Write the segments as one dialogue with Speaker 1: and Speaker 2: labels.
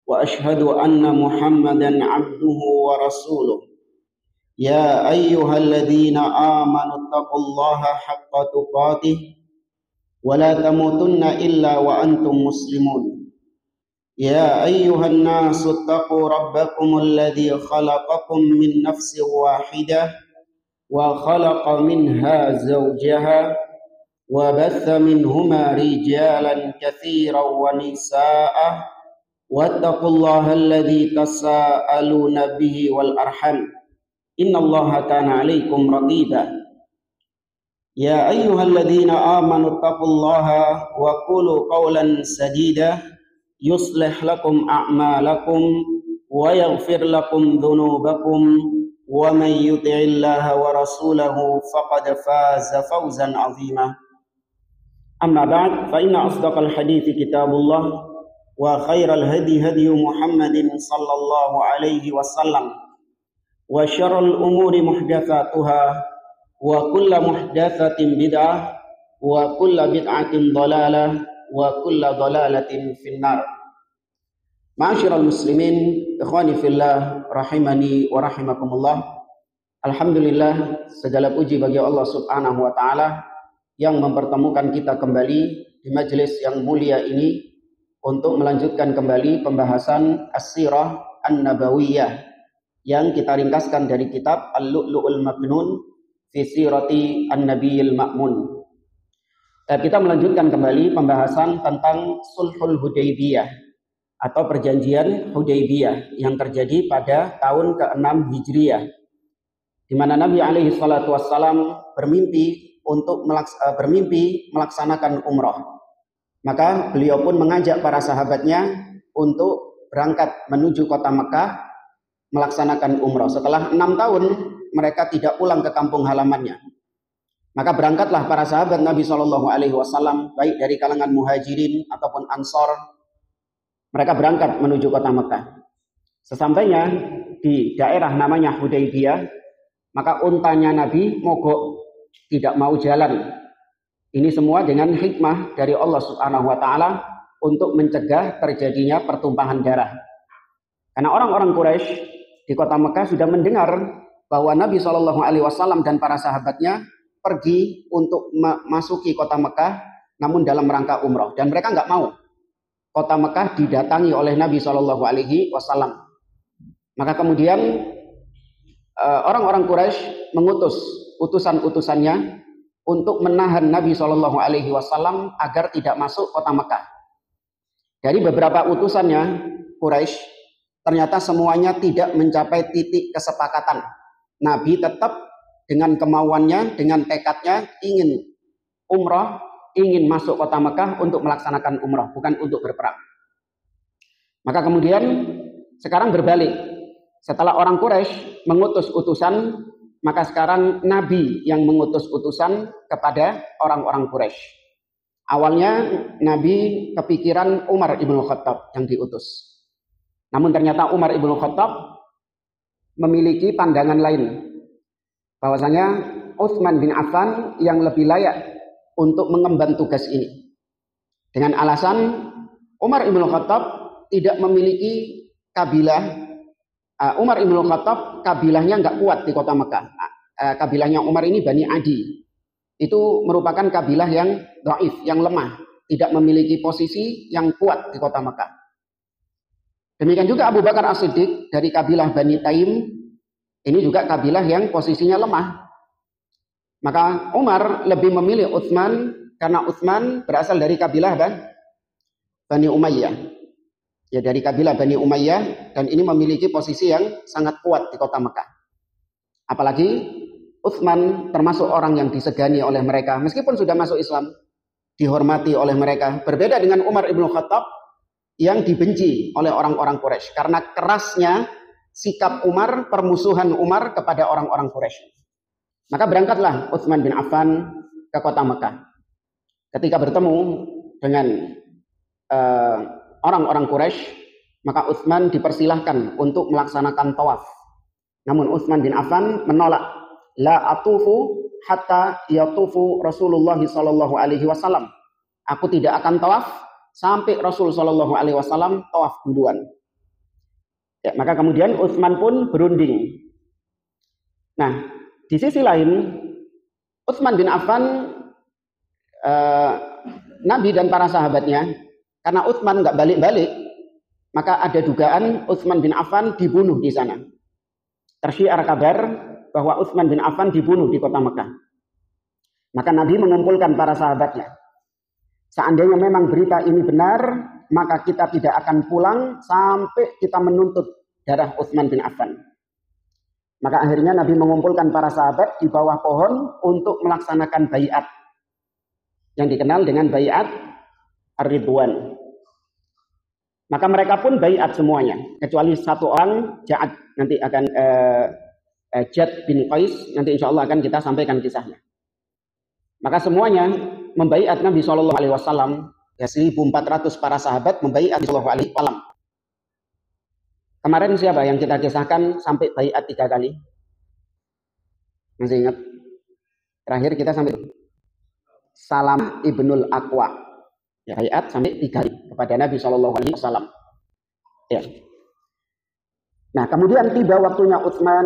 Speaker 1: وأشهد أن محمدا عبده ورسوله يا أيها الذين آمنوا اتقوا الله حق تقاته ولا تموتن إلا وأنتم مسلمون يا أيها الناس اتقوا ربكم الذي خلقكم من نفس واحدة وخلق منها زوجها وبث منهما رجالا كثيرا ونساء واتقوا الله الذي تساءلون به والأرحام إن الله كان عليكم رقيبا يا أيها الذين آمنوا اتقوا الله وقولوا قولا سديدا يصلح لكم أعمالكم ويغفر لكم ذنوبكم ومن يطع الله ورسوله فقد فاز فوزا عظيما أما بعد فإن أصدق الحديث كتاب الله وخير الهدي هدي محمد صلى الله عليه وسلم وشر الأمور محدثاتها وكل محدثة بدعة وكل بدعة ضلالة وكل ضلالة في النار. Ma'asyiral muslimin, ikhwani fillah, rahimani wa rahimakumullah. Alhamdulillah, segala puji bagi Allah Subhanahu wa taala yang mempertemukan kita kembali di majelis yang mulia ini untuk melanjutkan kembali pembahasan As-Sirah An-Nabawiyah yang kita ringkaskan dari kitab Al-Lu'lu'ul Maknun fi Sirati An-Nabiyil Ma'mun. Dan kita melanjutkan kembali pembahasan tentang Sulhul Hudaybiyah atau perjanjian Hudaybiyah yang terjadi pada tahun ke-6 Hijriah, di mana Nabi alaihi salatu wassalam bermimpi melaksanakan umrah. Maka beliau pun mengajak para sahabatnya untuk berangkat menuju kota Mekah melaksanakan umrah. Setelah 6 tahun mereka tidak pulang ke kampung halamannya. Maka berangkatlah para sahabat Nabi Shallallahu Alaihi Wasallam, baik dari kalangan muhajirin ataupun ansor. Mereka berangkat menuju kota Mekah. Sesampainya di daerah namanya Hudaybiyah, maka untanya Nabi mogok, tidak mau jalan. Ini semua dengan hikmah dari Allah Subhanahu wa taala untuk mencegah terjadinya pertumpahan darah. Karena orang-orang Quraisy di kota Mekah sudah mendengar bahwa Nabi Shallallahu Alaihi Wasallam dan para sahabatnya pergi untuk memasuki kota Mekah, namun dalam rangka umrah, dan mereka nggak mau kota Mekah didatangi oleh Nabi Shallallahu Alaihi Wasallam. Maka kemudian orang-orang Quraisy mengutus utusan-utusannya untuk menahan Nabi Shallallahu Alaihi Wasallam agar tidak masuk kota Mekah. Dari beberapa utusannya Quraisy, ternyata semuanya tidak mencapai titik kesepakatan. Nabi tetap dengan kemauannya, dengan tekadnya ingin umrah, ingin masuk kota Mekah untuk melaksanakan umrah, bukan untuk berperang. Maka kemudian sekarang berbalik. Setelah orang Quraisy mengutus utusan, maka sekarang Nabi yang mengutus utusan kepada orang-orang Quraisy. Awalnya Nabi kepikiran Umar ibn Khattab yang diutus. Namun ternyata Umar ibn Khattab memiliki pandangan lain. Bahwasanya Utsman bin Affan yang lebih layak untuk mengemban tugas ini. Dengan alasan Umar ibn Khattab tidak memiliki kabilah. Umar ibn Khattab kabilahnya nggak kuat di kota Mekah. Kabilahnya Umar ini Bani Adi. Itu merupakan kabilah yang dhaif, yang lemah, tidak memiliki posisi yang kuat di kota Mekah. Demikian juga Abu Bakar As-Siddiq dari kabilah Bani Taim, ini juga kabilah yang posisinya lemah. Maka Umar lebih memilih Utsman karena Utsman berasal dari kabilah Bani Umayyah. Ya, dari kabilah Bani Umayyah, dan ini memiliki posisi yang sangat kuat di kota Mekah. Apalagi Utsman termasuk orang yang disegani oleh mereka, meskipun sudah masuk Islam, dihormati oleh mereka. Berbeda dengan Umar ibn Khattab yang dibenci oleh orang-orang Quraisy karena kerasnya sikap Umar, permusuhan Umar kepada orang-orang Quraisy. Maka berangkatlah Utsman bin Affan ke kota Mekah. Ketika bertemu dengan orang-orang Quraisy, maka Utsman dipersilahkan untuk melaksanakan tawaf. Namun Utsman bin Affan menolak. La atufu hatta yatufu Rasulullah sallallahu alaihi wasallam. Aku tidak akan tawaf sampai Rasul sallallahu alaihi wasallam tawaf duluan. Ya, maka kemudian Utsman pun berunding. Nah, di sisi lain, Utsman bin Affan, Nabi dan para sahabatnya, karena Utsman nggak balik-balik, maka ada dugaan Utsman bin Affan dibunuh di sana. Tersyiar kabar bahwa Utsman bin Affan dibunuh di kota Mekah. Maka Nabi mengumpulkan para sahabatnya. Seandainya memang berita ini benar, maka kita tidak akan pulang sampai kita menuntut darah Utsman bin Affan. Maka akhirnya Nabi mengumpulkan para sahabat di bawah pohon untuk melaksanakan baiat yang dikenal dengan baiat Ar-Ridwan. Maka mereka pun baiat semuanya, kecuali satu orang, Ja'ad, nanti akan Jad bin Qais, nanti insya Allah akan kita sampaikan kisahnya. Maka semuanya membaiat Nabi SAW, ya 1.400 para sahabat membaiat Nabi SAW. Kemarin siapa yang kita kisahkan sampai baiat 3 kali? Masih ingat? Terakhir kita sampai Salam ibnul Aqwa. Ya, baiat sampai 3 kali kepada Nabi SAW. Ya. Nah, kemudian tiba waktunya Utsman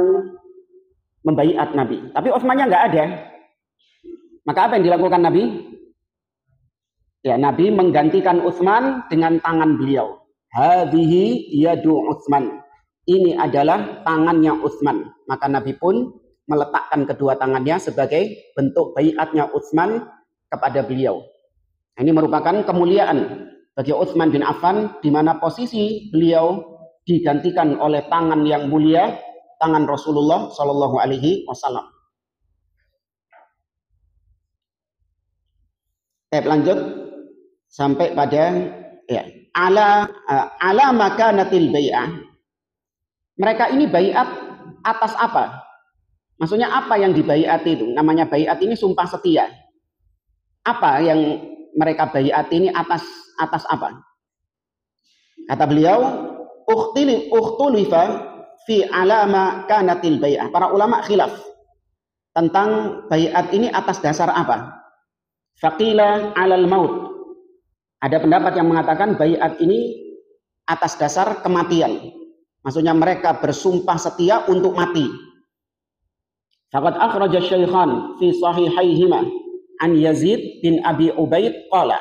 Speaker 1: membaiat Nabi. Tapi Utsmannya nggak ada. Maka apa yang dilakukan Nabi? Ya, Nabi menggantikan Utsman dengan tangan beliau. Hadhihi yadu Utsman. Ini adalah tangannya Utsman. Maka Nabi pun meletakkan kedua tangannya sebagai bentuk baiatnya Utsman kepada beliau. Ini merupakan kemuliaan bagi Utsman bin Affan, di mana posisi beliau digantikan oleh tangan yang mulia, tangan Rasulullah Shallallahu Alaihi Wasallam. Lanjut sampai pada ya, ala makanatil bai'ah. Mereka ini baiat atas apa? Maksudnya apa yang dibaiati itu? Namanya baiat ini sumpah setia. Apa yang mereka baiat ini atas apa? Kata beliau, ukhtulifa fi alama kanatil bai'ah. Para ulama khilaf tentang baiat ini atas dasar apa? Faqila alal maut. Ada pendapat yang mengatakan baiat ini atas dasar kematian. Maksudnya mereka bersumpah setia untuk mati. Faqad akhraja syaikhan fi sahihaihima an Yazid bin Abi Ubaid qala.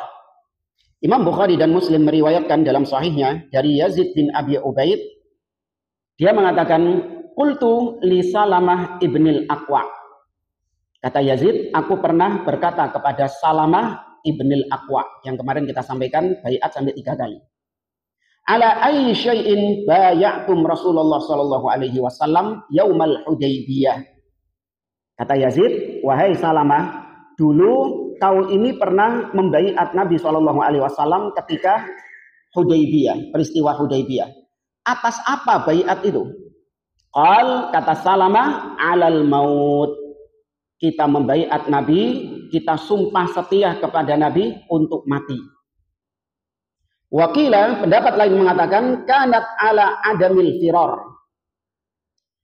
Speaker 1: Imam Bukhari dan Muslim meriwayatkan dalam sahihnya dari Yazid bin Abi Ubaid, dia mengatakan, qultu li Salamah ibnil Aqwa. Kata Yazid, aku pernah berkata kepada Salamah ibnil Aqwa, yang kemarin kita sampaikan baiat sampai 3 kali. Ala ayyi syai'in bay'atum Rasulullah sallallahu alaihi wasallam yaumal Hudaybiyah. Kata Yazid, wahai Salamah, dulu kau ini pernah membaiat Nabi sallallahu alaihi wasallam ketika Hudaybiyah, peristiwa Hudaybiyah. Atas apa baiat itu? Qal, kata Salamah, alal maut. Kita membaiat Nabi, kita sumpah setia kepada Nabi untuk mati. Wakila, pendapat lain mengatakan kanat ala adamil firar.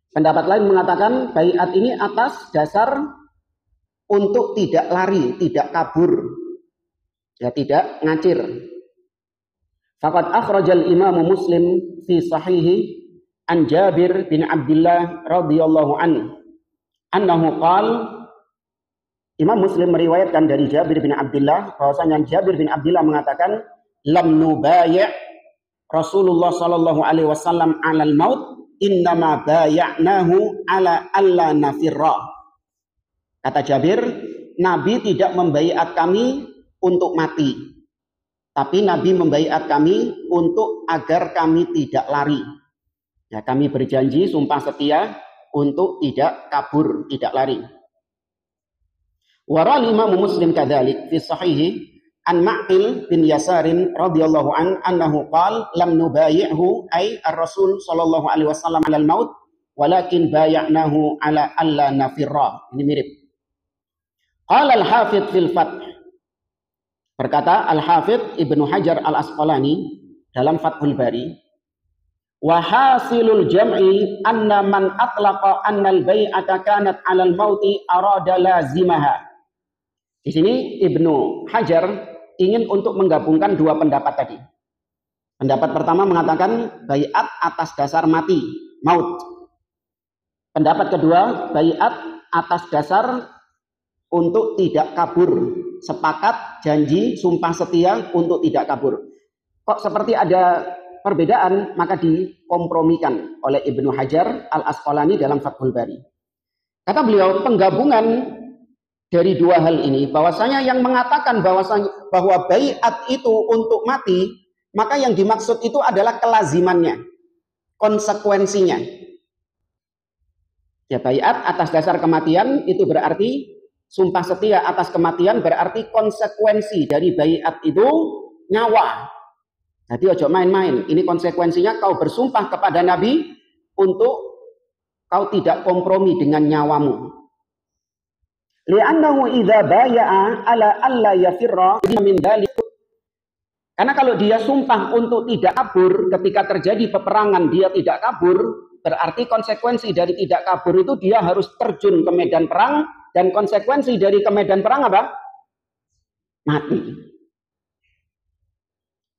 Speaker 1: Pendapat lain mengatakan baiat ini atas dasar untuk tidak lari, tidak kabur, ya tidak ngacir. Faqad akhrajal Imam Muslim fi sahihi an Jabir bin Abdullah radhiyallahu anhu qala. Imam Muslim meriwayatkan dari Jabir bin Abdullah bahwasanya Jabir bin Abdullah mengatakan lam nubayya Rasulullah sallallahu alaihi wasallam 'alal maut innama bay'nahu 'ala alla nafirra. Kata Jabir, Nabi tidak membaiat kami untuk mati, tapi Nabi membaiat kami untuk agar kami tidak lari. Ya, kami berjanji sumpah setia untuk tidak kabur, tidak lari. Waral Imam Muslim kadzalik fi sahihi an Ma'qil bin Yasarin radhiyallahu anhu qala lam nubayyi'hu ay ar-Rasul sallallahu alaihi wasallam 'alal maut walakin bay'nahu 'ala alla nafirra. Ini mirip. Qala al-Hafidz fil Fath. Berkata Al-Hafidz Ibnu Hajar Al-Asqalani dalam Fathul Bari, wa hasilul jam'i anna man atlaqa anna al-bai'ata kanat 'alal mauti arada lazimaha. Di sini Ibnu Hajar ingin untuk menggabungkan 2 pendapat tadi. Pendapat pertama mengatakan baiat atas dasar mati, maut. Pendapat kedua, baiat atas dasar untuk tidak kabur, sepakat, janji, sumpah setia untuk tidak kabur. Kok seperti ada perbedaan, maka dikompromikan oleh Ibnu Hajar Al-Asqalani dalam Fathul Bari. Kata beliau, penggabungan dari dua hal ini, bahwasanya yang mengatakan bahwa baiat itu untuk mati, maka yang dimaksud itu adalah kelazimannya, konsekuensinya. Ya, baiat atas dasar kematian itu berarti sumpah setia atas kematian, berarti konsekuensi dari baiat itu nyawa. Jadi ojo main-main. Ini konsekuensinya kau bersumpah kepada Nabi untuk kau tidak kompromi dengan nyawamu. Li'annahu idza baya'a ala alla yafirra min dzalik. Karena kalau dia sumpah untuk tidak kabur ketika terjadi peperangan, dia tidak kabur, berarti konsekuensi dari tidak kabur itu dia harus terjun ke medan perang, dan konsekuensi dari ke medan perang apa? Mati.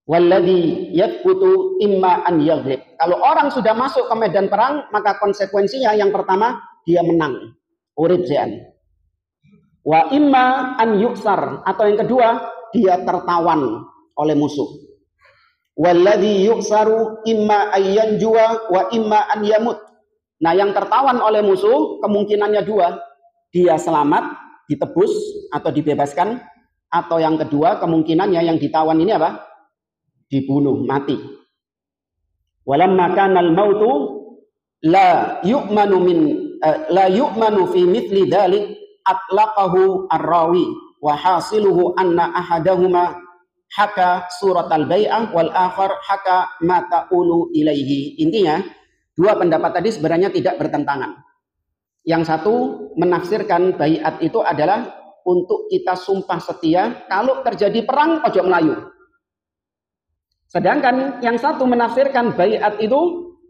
Speaker 1: Walladzi yathbutu imma an yaghlib. Kalau orang sudah masuk ke medan perang, maka konsekuensinya yang pertama dia menang. Urip zean. Wa imma an yuksar, atau yang kedua dia tertawan oleh musuh. Walladzi yuksaru imma ayyanjua wa imma an yamut. Nah, yang tertawan oleh musuh kemungkinannya dua, dia selamat, ditebus atau dibebaskan, atau yang kedua kemungkinannya yang ditawan ini apa? Dibunuh, mati. Walamma kana al-mautu la yu'manu fi mithli dzalik atlaqahu ar-rawi wa hasiluhu anna ahadahuma haka surat al-bai'ah wal akhar haka ma ta'ulu ilaihi. Intinya dua pendapat tadi sebenarnya tidak bertentangan. Yang satu menafsirkan baiat itu adalah untuk kita sumpah setia kalau terjadi perang ojo melayu. Sedangkan yang satu menafsirkan baiat itu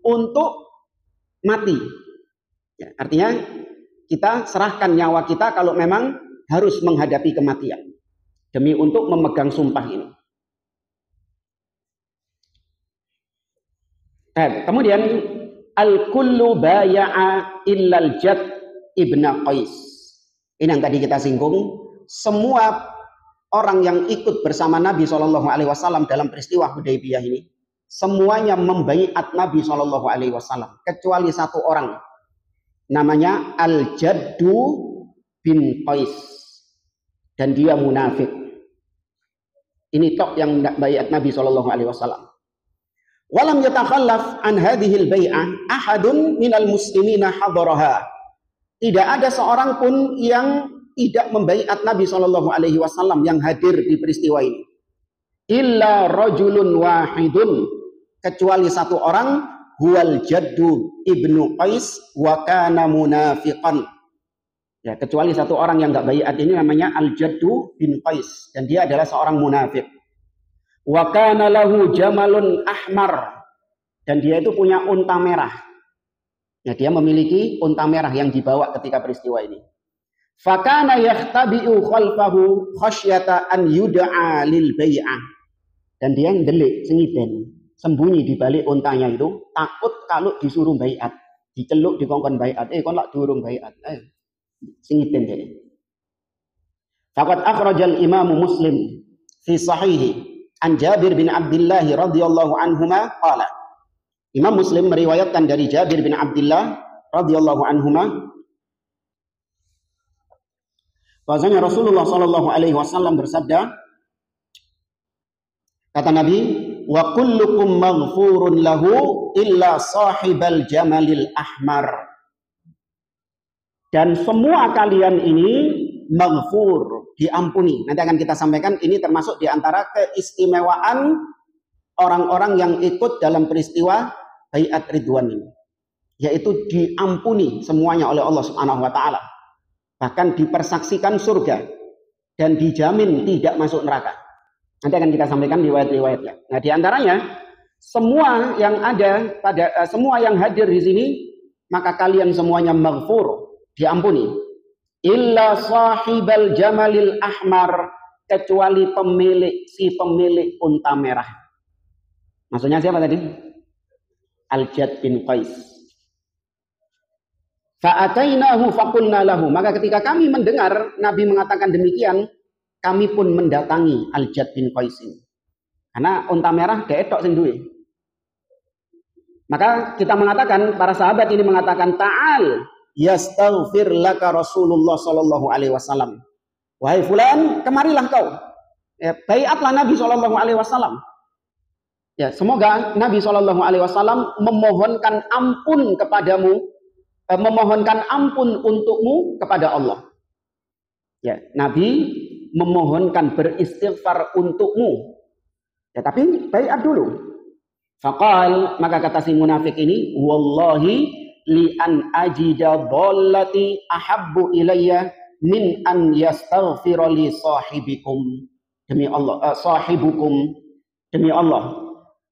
Speaker 1: untuk mati. Ya, artinya kita serahkan nyawa kita kalau memang harus menghadapi kematian demi untuk memegang sumpah ini. Kemudian al-kullu baya'a illal Jad ibna Qais. Ini yang tadi kita singgung. Semua orang yang ikut bersama Nabi SAW dalam peristiwa Hudaybiyah ini, semuanya membaiat Nabi SAW kecuali satu orang, namanya Al-Jaddu bin Qais, dan dia munafik. Ini tok yang baiat Nabi SAW. Walam yatakhallaf an hadhil bai'ah ahadun minal muslimina hadaraha. Tidak ada seorang pun yang tidak membaiat Nabi SAW yang hadir di peristiwa ini. Illa rajulun wahidun, kecuali satu orang, huwal Jaddu ibnu Qais wa kana munafiqan. Ya, kecuali satu orang yang enggak baiat ini namanya Al-Jaddu bin Qais, dan dia adalah seorang munafik. Wa kana lahu jamalun ahmar, dan dia itu punya unta merah. Ya, dia memiliki unta merah yang dibawa ketika peristiwa ini. Fakana yahtabi'u khalfahu khasyata an yud'a lil bai'ah. Dan dia ndelik sengiten, sembunyi di balik untanya itu, takut kalau disuruh baiat, diceluk dikongkon baiat. Kon lak durung baiat. Sengiten jadi. Faqad akhrajal Imam Muslim fi sahihi an Jabir bin Abdullah radhiyallahu anhuma qala. Imam Muslim meriwayatkan dari Jabir bin Abdullah radhiyallahu anhuma bahwasanya Rasulullah sallallahu alaihi wasallam bersabda, kata Nabi, wa kullukum maghfurun lahu illa sahibal jamalil ahmar. Dan semua kalian ini maghfur, diampuni. Nanti akan kita sampaikan, ini termasuk di antara keistimewaan orang-orang yang ikut dalam peristiwa baiat Ridwan ini, yaitu diampuni semuanya oleh Allah Subhanahu wa taala. Bahkan dipersaksikan surga dan dijamin tidak masuk neraka. Nanti akan kita sampaikan riwayat-riwayatnya. Nah, di antaranya semua yang ada semua yang hadir di sini, maka kalian semuanya maghfur, diampuni. Illa sahibal jamalil ahmar, kecuali pemilik unta merah. Maksudnya siapa tadi? Al-Jad bin Qais. Fa'atainahu faqulna lahu. Maka ketika kami mendengar Nabi mengatakan demikian, kami pun mendatangi Al-Jad bin Qais ini. Karena unta merah deetok sing duwe. Maka kita mengatakan, para sahabat ini mengatakan, ta'al yastaghfir laka Rasulullah sallallahu alaihi wasallam. Wahai fulan, kemarilah kau. Ya, baiatlah Nabi sallallahu alaihi wasallam. Ya, semoga Nabi sallallahu alaihi wasallam memohonkan ampun kepadamu, memohonkan ampun untukmu kepada Allah. Ya, Nabi memohonkan beristighfar untukmu. Ya, tapi baiat dulu. Faqal, maka kata si munafik ini, wallahi li an ajida dhallati ahabbu ilayya min an yastaghfira li sahibikum. Demi Allah, sahibukum, demi Allah,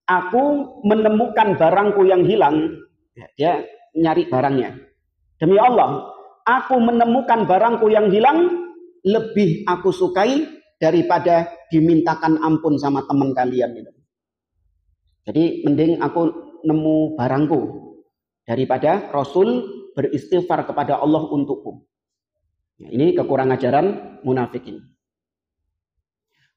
Speaker 1: aku menemukan barangku yang hilang. Dia nyari barangnya. Demi Allah, aku menemukan barangku yang hilang, lebih aku sukai daripada dimintakan ampun sama teman kalian itu. Jadi mending aku nemu barangku daripada Rasul beristighfar kepada Allah untukku. Nah, ini kekurangan ajaran munafikin.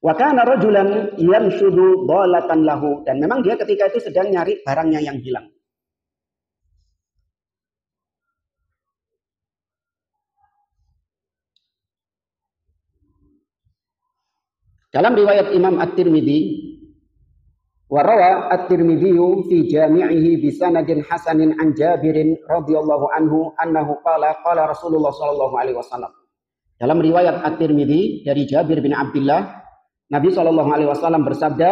Speaker 1: Wa kana rajulan yanshudu dhalatan lahu, dan memang dia ketika itu sedang nyari barangnya yang hilang. Dalam riwayat Imam At-Tirmidzi, wa rawa At-Tirmidzi fi jami'ihi bi sanadin hasanin an Jabirin radhiyallahu anhu annahu qala qala Rasulullah sallallahu alaihi wasallam. Dalam riwayat At-Tirmidzi dari Jabir bin Abdullah, Nabi sallallahu alaihi wasallam bersabda,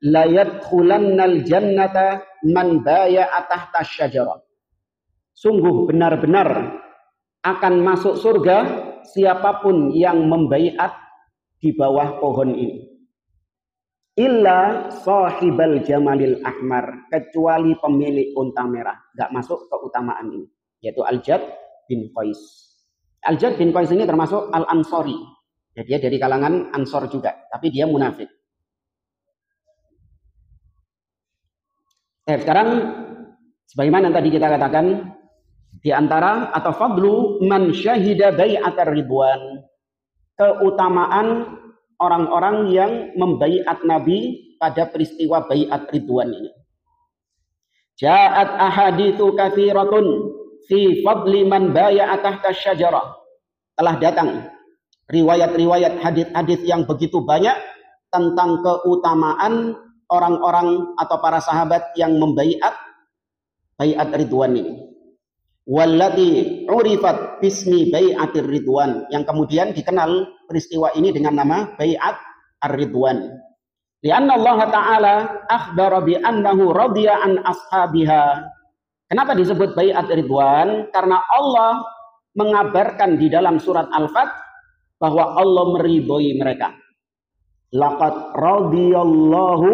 Speaker 1: la yadkhulannal jannata man baya'a tahta syajarah. Sungguh benar-benar akan masuk surga siapapun yang membaiat di bawah pohon ini. Illa sahibal jamalil ahmar, kecuali pemilik unta merah, enggak masuk keutamaan ini, yaitu Al-Jad bin Qais. Al-Jad bin Qais ini termasuk Al-Ansori. Jadi dia dari kalangan Ansor juga, tapi dia munafik. Sekarang sebagaimana tadi kita katakan, di antara atau fadlu man syahida bai'atar ridwan, keutamaan orang-orang yang membaiat Nabi pada peristiwa baiat ridwan ini. Ja'at ahaditsu katsiratun fi fadli man bai'a tahta syajarah. Telah datang riwayat-riwayat hadis-hadis yang begitu banyak tentang keutamaan orang-orang atau para sahabat yang membaiat baiat ridwan ini. Wallati urifat bismi bai'atir ridwan, yang kemudian dikenal peristiwa ini dengan nama bai'at ar-ridwan. Lianna Allah Ta'ala akhbara bi annahu radiya an ashabiha. Kenapa disebut bai'at ridwan? Karena Allah mengabarkan di dalam surat Al-Fath bahwa Allah meridhoi mereka. Laqad radiyallahu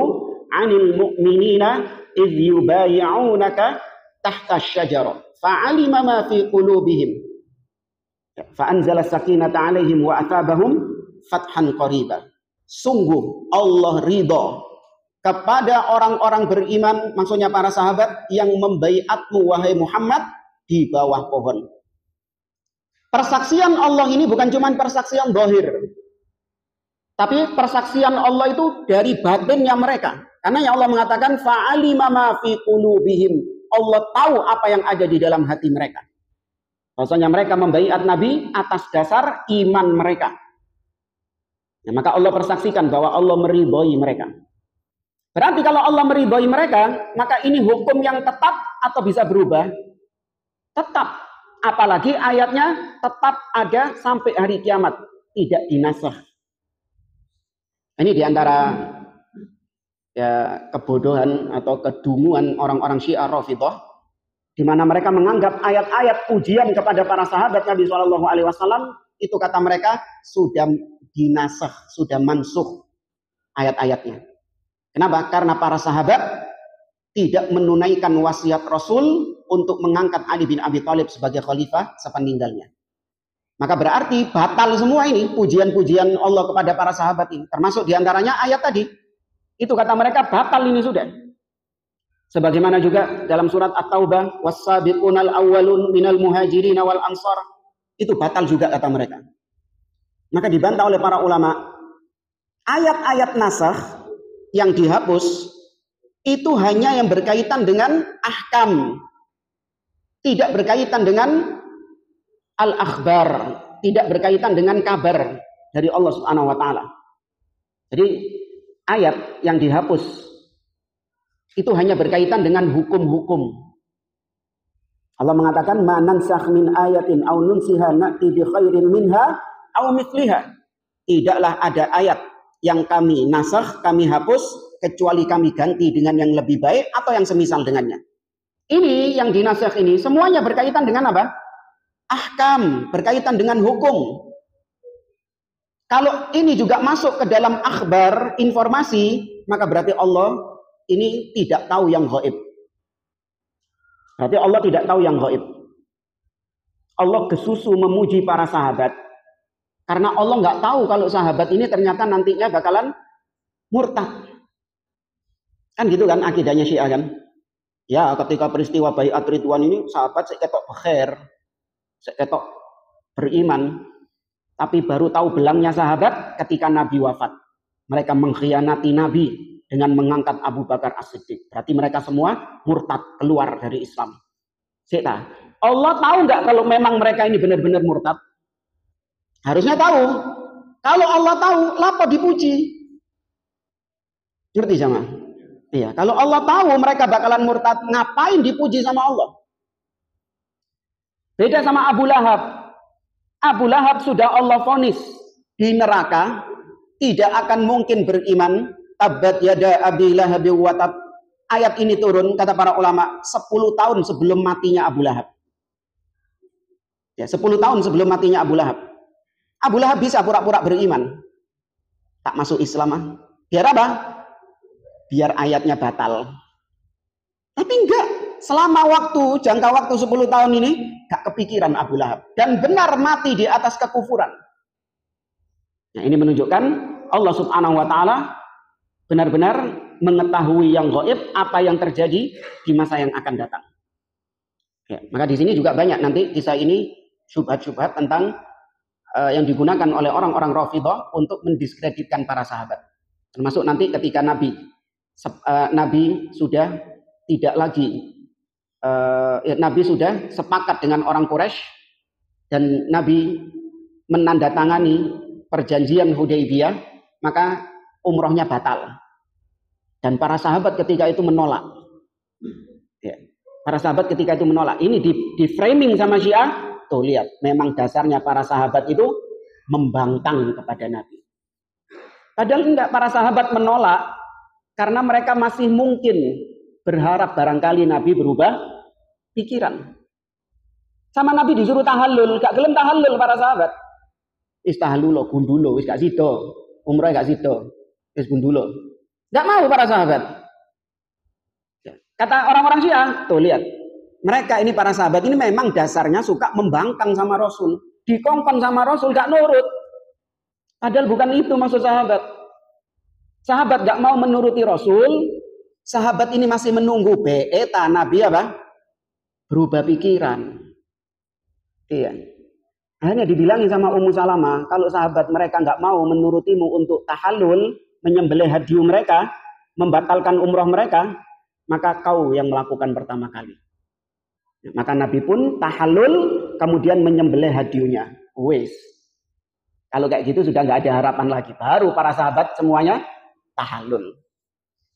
Speaker 1: 'anil mu'minina idh yubayyi'unaka tahta asy-syajarah fa'alima ma fi qulubihim fa'anzala sakinata 'alaihim wa atsabahum fathan qariba. Sungguh Allah ridha kepada orang-orang beriman, maksudnya para sahabat yang membaiatmu wahai Muhammad di bawah pohon. Persaksian Allah ini bukan cuma persaksian zahir, tapi persaksian Allah itu dari batinnya mereka. Karena yang Allah mengatakan fa'alima ma fi qulubihim, Allah tahu apa yang ada di dalam hati mereka. Maksudnya mereka membaiat Nabi atas dasar iman mereka. Ya, maka Allah persaksikan bahwa Allah meridhoi mereka. Berarti kalau Allah meridhoi mereka, maka ini hukum yang tetap atau bisa berubah? Tetap. Apalagi ayatnya tetap ada sampai hari kiamat, tidak dinasakh. Ini diantara ya, kebodohan atau kedunguan orang-orang Syiah Rafidhah, di mana mereka menganggap ayat-ayat pujian kepada para sahabat Nabi SAW itu kata mereka sudah dinasakh, sudah mansukh ayat-ayatnya. Kenapa? Karena para sahabat tidak menunaikan wasiat Rasul untuk mengangkat Ali bin Abi Thalib sebagai khalifah sepeninggalnya. Maka berarti batal semua ini pujian-pujian Allah kepada para sahabat ini. Termasuk diantaranya ayat tadi. Itu kata mereka batal ini sudah. Sebagaimana juga dalam surat At-Taubah, was-sabiqunal awwalun minal muhajirin wal ansar, itu batal juga kata mereka. Maka dibantah oleh para ulama, ayat-ayat nasakh yang dihapus itu hanya yang berkaitan dengan ahkam, tidak berkaitan dengan al-akhbar, tidak berkaitan dengan kabar dari Allah Subhanahu wa taala. Jadi ayat yang dihapus itu hanya berkaitan dengan hukum-hukum. Allah mengatakan, "Ma nansakh min ayatin aw nunsiha na'ti bi khairin minha aw mithliha." Tidaklah ada ayat yang kami nasakh, kami hapus, kecuali kami ganti dengan yang lebih baik atau yang semisal dengannya. Ini yang dinasakh ini semuanya berkaitan dengan apa? Ahkam, berkaitan dengan hukum. Kalau ini juga masuk ke dalam akhbar, informasi, maka berarti Allah ini tidak tahu yang gaib. Berarti Allah tidak tahu yang gaib. Allah kesusu memuji para sahabat. Karena Allah nggak tahu kalau sahabat ini ternyata nantinya bakalan murtad. Kan gitu kan akidahnya Syiah kan? Ya, ketika peristiwa Baiat Ridwan ini sahabat seketok bekhair, seketok beriman. Tapi baru tahu belangnya sahabat ketika Nabi wafat. Mereka mengkhianati Nabi dengan mengangkat Abu Bakar As-Siddiq. Berarti mereka semua murtad, keluar dari Islam. Sita. Allah tahu nggak kalau memang mereka ini benar-benar murtad? Harusnya tahu. Kalau Allah tahu, lapa dipuji? Ngerti sama? Iya. Kalau Allah tahu mereka bakalan murtad, ngapain dipuji sama Allah? Beda sama Abu Lahab. Abu Lahab sudah Allah vonis di neraka, tidak akan mungkin beriman. Tabbat yada Abi Lahab wa tab. Ayat ini turun, kata para ulama, 10 tahun sebelum matinya Abu Lahab. Ya, 10 tahun sebelum matinya Abu Lahab. Abu Lahab bisa pura-pura beriman. Tak masuk Islam. Biar apa? Biar ayatnya batal. Tapi enggak. Selama jangka waktu 10 tahun ini, gak kepikiran Abu Lahab. Dan benar mati di atas kekufuran. Nah, ini menunjukkan Allah Subhanahu wa ta'ala benar-benar mengetahui yang gaib, apa yang terjadi di masa yang akan datang. Ya, maka di sini juga banyak nanti kisah ini syubhat-syubhat tentang yang digunakan oleh orang-orang Rafidhah untuk mendiskreditkan para sahabat. Termasuk nanti ketika Nabi sudah tidak lagi Nabi sudah sepakat dengan orang Quraisy dan Nabi menandatangani perjanjian Hudaybiyah, maka umrohnya batal. Dan para sahabat ketika itu menolak. Ya. Para sahabat ketika itu menolak. Ini di framing sama Syiah. Tuh lihat, memang dasarnya para sahabat itu membangkang kepada Nabi. Padahal enggak, para sahabat menolak karena mereka masih mungkin berharap barangkali Nabi berubah pikiran. Sama Nabi disuruh tahallul, gak gelem tahallul para sahabat. Wis tahallul gundulo, wis gak sido. Umrah gak sido. Wis gundulo. Gak mau para sahabat. Kata orang-orang Syiah, tuh lihat. Mereka ini para sahabat ini memang dasarnya suka membangkang sama Rasul. Dikongkon sama Rasul gak nurut. Padahal bukan itu maksud sahabat. Sahabat gak mau menuruti Rasul. Sahabat ini masih menunggu Nabi apa? Berubah pikiran. Iya. Akhirnya dibilangin sama Ummu Salamah, kalau sahabat mereka nggak mau menurutimu untuk tahallul, menyembelih hadiu mereka, membatalkan umroh mereka, maka kau yang melakukan pertama kali. Maka Nabi pun tahallul, kemudian menyembelih hadiunya. Wes. Kalau kayak gitu sudah nggak ada harapan lagi. Baru para sahabat semuanya tahallul.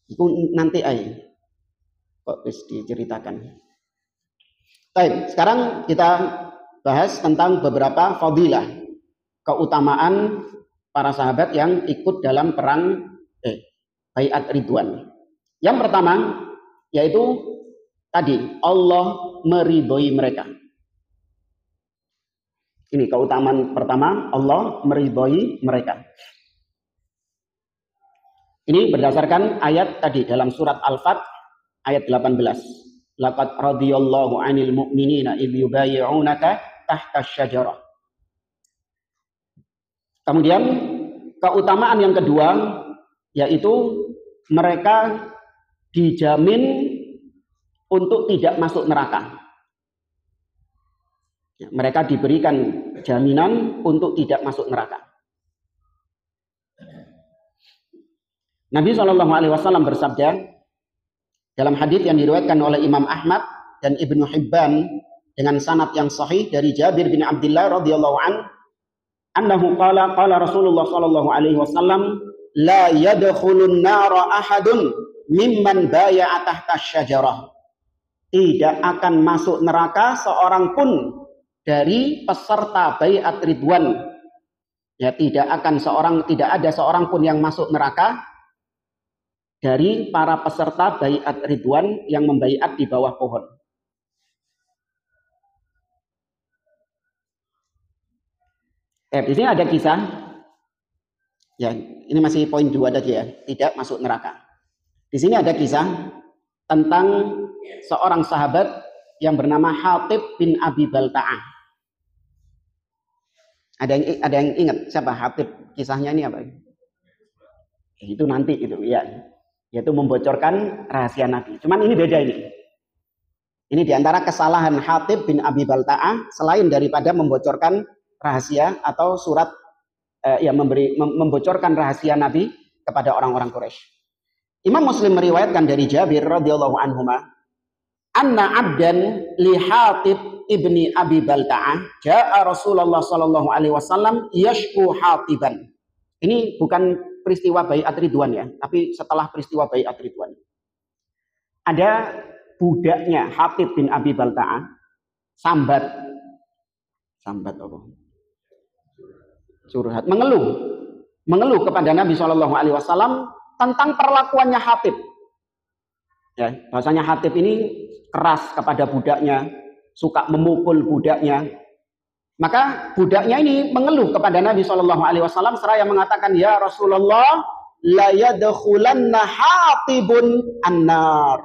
Speaker 1: Itu nanti aja. Kok bisa diceritakan. Baik, sekarang kita bahas tentang beberapa fadilah, keutamaan para sahabat yang ikut dalam perang Baiat Ridwan. Yang pertama yaitu tadi Allah meridhoi mereka. Ini keutamaan pertama, Allah meridhoi mereka. Ini berdasarkan ayat tadi dalam surat Al-Fat ayat 18. Laqad radhiyallahu 'anil mu'minina idh yubayyi'unaka tahta asy-syajarah. Kemudian keutamaan yang kedua yaitu mereka dijamin untuk tidak masuk neraka. Ya, mereka diberikan jaminan untuk tidak masuk neraka. Nabi SAW bersabda dalam hadis yang diriwayatkan oleh Imam Ahmad dan Ibnu Hibban dengan sanad yang sahih dari Jabir bin Abdullah radhiyallahu an, annahu qala Rasulullah sallallahu alaihi wasallam, la yadkhulun nara ahadun mimman baya'a tahta syajarah. Tidak akan masuk neraka seorang pun dari peserta baiat ridwan. Ya, tidak ada seorang pun yang masuk neraka dari para peserta baiat ridwan yang membaiat di bawah pohon. Di sini ada kisah. Ya, ini masih poin 2 tadi ya, tidak masuk neraka. Di sini ada kisah tentang seorang sahabat yang bernama Hatib bin Abi Balta'ah. Ada yang ingat siapa Hatib? Kisahnya ini apa? Itu nanti itu ya. Yaitu membocorkan rahasia Nabi. Cuman ini beda ini. Ini diantara kesalahan Hatib bin Abi Balta'ah selain daripada membocorkan rahasia atau surat membocorkan rahasia Nabi kepada orang-orang Quraisy. Imam Muslim meriwayatkan dari Jabir radhiyallahu anhuma, anna abdan li Hatib ibni Abi Balta'ah ja'a Rasulullah sallallahu alaihi wasallam yashku Hatiban. Ini bukan peristiwa baiat ridwan ya, tapi setelah peristiwa baiat ridwan. Ada budaknya Hatib bin Abi Balta'ah sambat apa? Curhat, mengeluh kepada Nabi sallallahu alaihi wasallam tentang perlakuannya Hatib. Ya, bahasanya Hatib ini keras kepada budaknya, suka memukul budaknya. Maka budaknya ini mengeluh kepada Nabi Shallallahu Alaihi Wasallam seraya mengatakan, ya Rasulullah, la yadkhulanna Hatibun annar.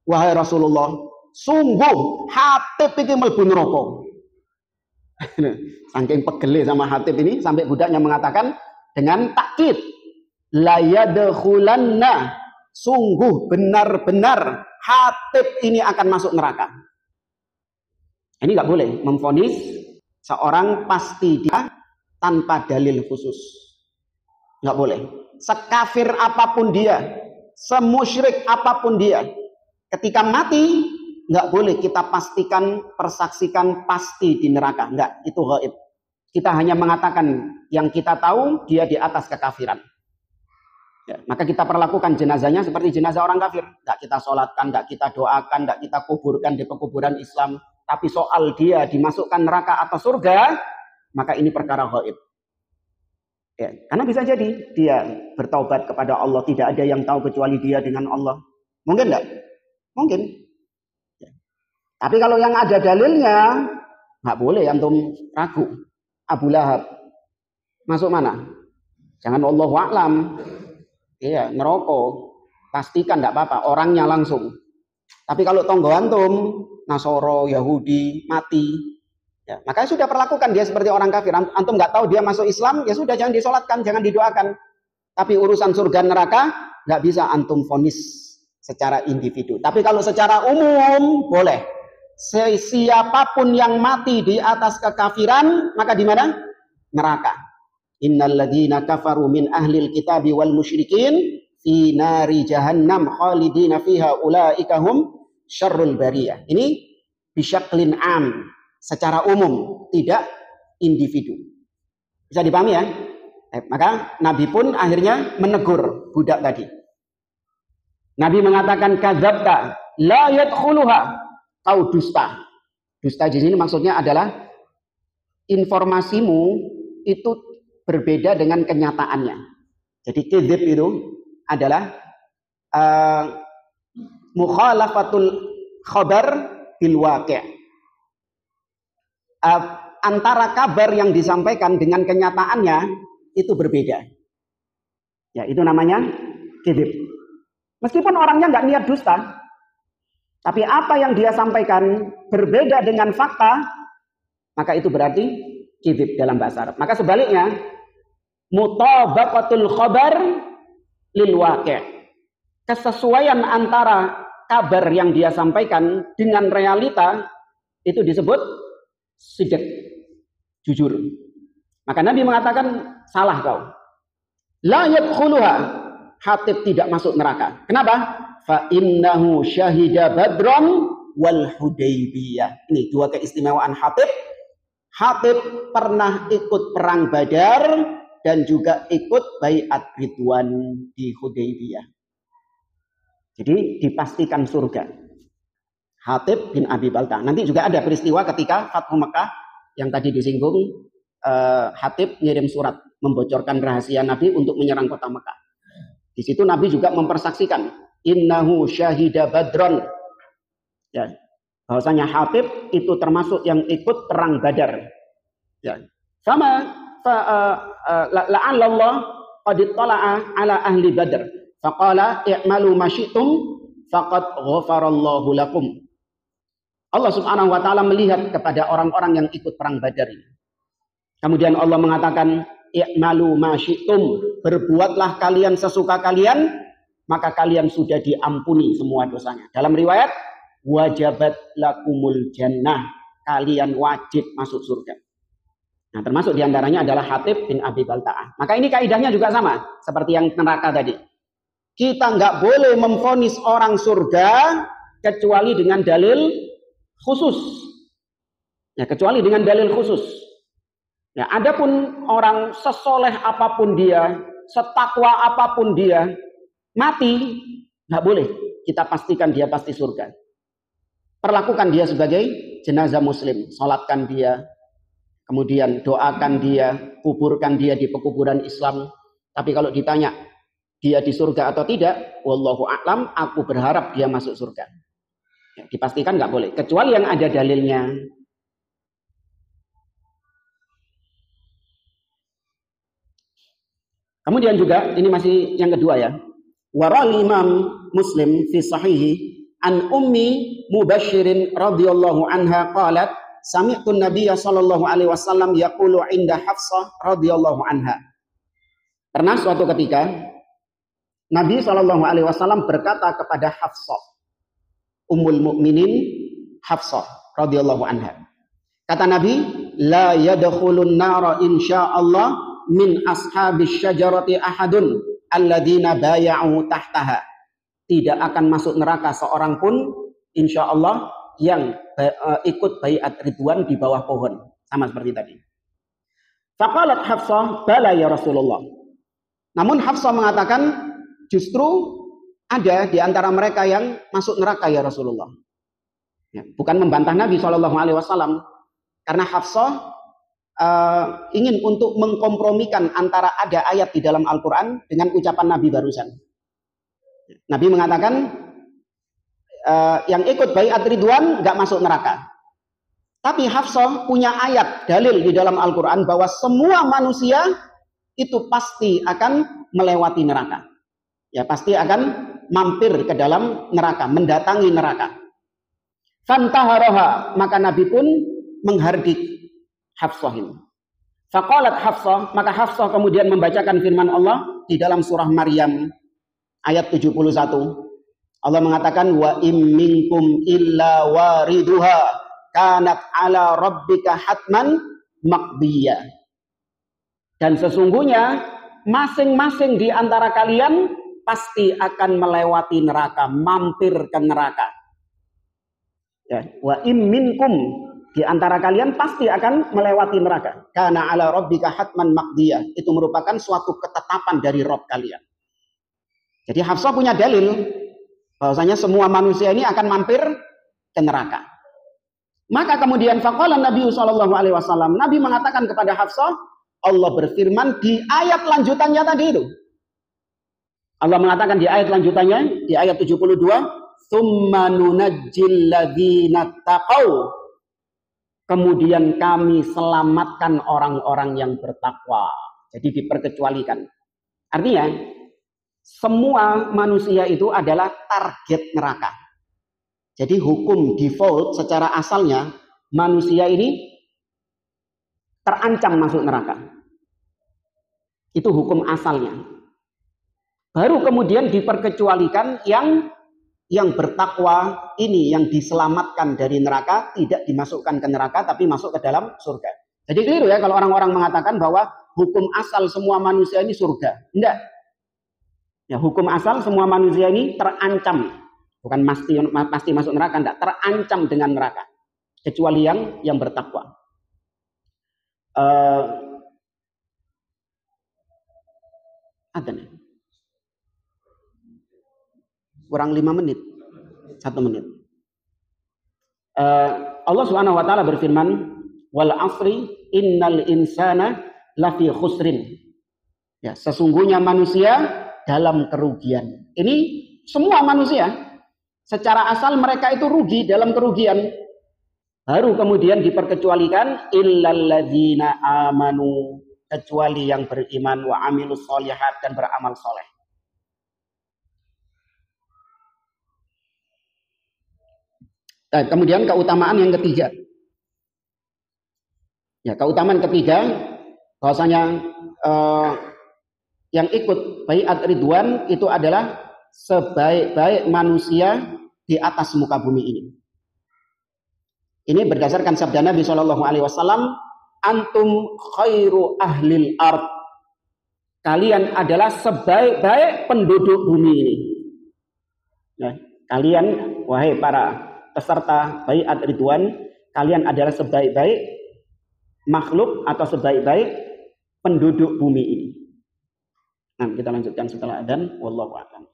Speaker 1: Wahai Rasulullah, sungguh Hatib itu mlebu neraka. Saking pegele sama Hatib ini sampai budaknya mengatakan dengan takkid, la yadkhulanna, sungguh benar-benar Hatib ini akan masuk neraka. Ini nggak boleh memvonis seorang pasti dia tanpa dalil khusus. Nggak boleh. Sekafir apapun dia, semusyrik apapun dia, ketika mati nggak boleh kita pastikan, persaksikan pasti di neraka. Nggak, itu gaib. Kita hanya mengatakan yang kita tahu dia di atas kekafiran. Ya, maka kita perlakukan jenazahnya seperti jenazah orang kafir. Nggak kita sholatkan, nggak kita doakan, nggak kita kuburkan di pekuburan Islam. Tapi soal dia dimasukkan neraka atau surga, maka ini perkara gaib. Ya, karena bisa jadi dia bertaubat kepada Allah, tidak ada yang tahu kecuali dia dengan Allah. Mungkin nggak? Mungkin. Ya. Tapi kalau yang ada dalilnya, nggak boleh antum ragu. Abu Lahab masuk mana? Jangan Allahu a'lam. Iya, neraka. Pastikan enggak apa-apa, orangnya langsung. Tapi kalau tonggo antum, Nasoro, Yahudi, mati, ya, maka sudah perlakukan dia seperti orang kafir. Antum enggak tahu dia masuk Islam, ya sudah jangan disolatkan, jangan didoakan. Tapi urusan surga neraka enggak bisa antum vonis secara individu. Tapi kalau secara umum boleh. Siapapun yang mati di atas kekafiran, maka di mana? Neraka. Innal ladzina kafaru min ahlil kitabi wal musyrikin fi nari jahannam khalidina fiha ulaika hum syarrul bariyah. Ini bisyaklin am, secara umum, tidak individu. Bisa dipahami ya? Maka Nabi pun akhirnya menegur budak tadi. Nabi mengatakan kadzabta la yadkhuluha, kau dusta. Dusta di sini maksudnya adalah informasimu itu berbeda dengan kenyataannya. Jadi kadzib itu adalah mukhalafatul khabar bil waqi'. Antara kabar yang disampaikan dengan kenyataannya itu berbeda. Ya, itu namanya kadzib. Meskipun orangnya nggak niat dusta, tapi apa yang dia sampaikan berbeda dengan fakta, maka itu berarti kadzib dalam bahasa Arab. Maka sebaliknya, mutabaqatul khabar lil waqi'. Kesesuaian antara kabar yang dia sampaikan dengan realita itu disebut sidq, jujur. Maka Nabi mengatakan, salah kau. La yadkhuluha, Hatib tidak masuk neraka. Kenapa? Fa innahu syahida badran wal Hudaybiyah. Ini dua keistimewaan Hatib. Hatib pernah ikut perang Badar dan juga ikut baiat Ridwan di Hudaybiyah. Jadi dipastikan surga. Hatib bin Abi Balta'ah. Nanti juga ada peristiwa ketika Fathu Mekah yang tadi disinggung, Hatib ngirim surat membocorkan rahasia Nabi untuk menyerang kota Mekah. Di situ Nabi juga mempersaksikan innahu syahida badron. Ya, bahwasanya Hatib itu termasuk yang ikut perang Badar. Ya. Sama la'allallah qad ittala'a ala ahli Badr. Faqala i'malu ma syi'tum faqad ghafarallahu lakum. Allah Subhanahu wa taala melihat kepada orang-orang yang ikut perang Badar ini. Kemudian Allah mengatakan i'malu ma syi'tum, berbuatlah kalian sesuka kalian, maka kalian sudah diampuni semua dosanya. Dalam riwayat wajabat lakumul jannah, kalian wajib masuk surga. Nah, termasuk diantaranya adalah Hatib bin Abi Balta'ah. Maka ini kaidahnya juga sama seperti yang neraka tadi. Kita nggak boleh memvonis orang surga kecuali dengan dalil khusus. Ya, kecuali dengan dalil khusus. Ya, adapun orang sesoleh apapun dia, setakwa apapun dia, mati, nggak boleh kita pastikan dia pasti surga. Perlakukan dia sebagai jenazah muslim, salatkan dia, kemudian doakan dia, kuburkan dia di pekuburan Islam. Tapi kalau ditanya dia di surga atau tidak, wallahu a'lam, aku berharap dia masuk surga. Ya, dipastikan nggak boleh, kecuali yang ada dalilnya. Kemudian juga ini masih yang kedua ya. Waral Imam Muslim fi sahihi an Ummi Mubashirin radhiyallahu anha qalat sami'tu Nabiyya sallallahu alaihi wasallam yaqulu 'inda Hafsah radhiyallahu anha. Pernah suatu ketika Nabi sallallahu alaihi wasallam berkata kepada Hafsah, Ummul Mukminin Hafsah radhiyallahu anha. Kata Nabi, la yadkhulun nara insyaallah min ashabis syajarati ahadun alladzina baya'u tahtaha. Tidak akan masuk neraka seorang pun insyaallah yang ikut baiat Ridwan di bawah pohon, sama seperti tadi. Faqalat Hafsah, bala ya Rasulullah. Namun Hafsah mengatakan justru ada di antara mereka yang masuk neraka ya Rasulullah. Ya, bukan membantah Nabi SAW, karena Hafsah ingin untuk mengkompromikan antara ada ayat di dalam Al-Quran dengan ucapan Nabi barusan. Nabi mengatakan yang ikut baiat Ridwan nggak masuk neraka. Tapi Hafsah punya ayat dalil di dalam Al-Quran bahwa semua manusia itu pasti akan melewati neraka. Ya, pasti akan mampir ke dalam neraka, mendatangi neraka. Fantaharoha, maka Nabi pun menghardik Hafsah ini. Faqalat Hafsah, maka Hafsah kemudian membacakan firman Allah di dalam surah Maryam ayat 71. Allah mengatakan wa im minkum illa wariduha kanat ala rabbika hatman maqdiyah. Dan sesungguhnya masing-masing di antara kalian pasti akan melewati neraka, mampir ke neraka. Ya, wa im minkum, di antara kalian pasti akan melewati neraka. Karena ala rabbika hatman maqdiyah. Itu merupakan suatu ketetapan dari Rabb kalian. Jadi Hafsah punya dalil bahwasanya semua manusia ini akan mampir ke neraka. Maka kemudian faqala Nabi SAW, Nabi mengatakan kepada Hafsah, Allah berfirman di ayat lanjutannya tadi itu. Allah mengatakan di ayat lanjutannya, di ayat 72, tsumma nunajjil ladzina taqau. Kemudian kami selamatkan orang-orang yang bertakwa. Jadi diperkecualikan. Artinya, semua manusia itu adalah target neraka. Jadi hukum default secara asalnya, manusia ini terancam masuk neraka. Itu hukum asalnya. Baru kemudian diperkecualikan yang yang bertakwa ini yang diselamatkan dari neraka, tidak dimasukkan ke neraka tapi masuk ke dalam surga. Jadi keliru ya kalau orang-orang mengatakan bahwa hukum asal semua manusia ini surga. Enggak. Ya, hukum asal semua manusia ini terancam, bukan pasti masuk neraka, enggak, terancam dengan neraka kecuali yang bertakwa. Ada nih. Kurang 5 menit. 1 menit. Allah Subhanahu wa taala berfirman, "Wal 'asri innal insana lafi khusrin." Ya, sesungguhnya manusia dalam kerugian. Ini semua manusia secara asal mereka itu rugi, dalam kerugian. Baru kemudian diperkecualikan illalladzina amanu, kecuali yang beriman, wa amilus sholihat, dan beramal soleh. Nah, kemudian keutamaan yang ketiga. Ya, keutamaan ketiga bahwasanya yang ikut baiat ridwan itu adalah sebaik-baik manusia di atas muka bumi ini. Ini berdasarkan sabda Nabi Shallallahu Alaihi Wasallam, antum khairu ahlil ard. Kalian adalah sebaik-baik penduduk bumi ini. Ya, kalian, wahai para peserta baiat ridwan, kalian adalah sebaik-baik makhluk atau sebaik-baik penduduk bumi ini. Nah, kita lanjutkan setelah adzan. Wallahu a'lam.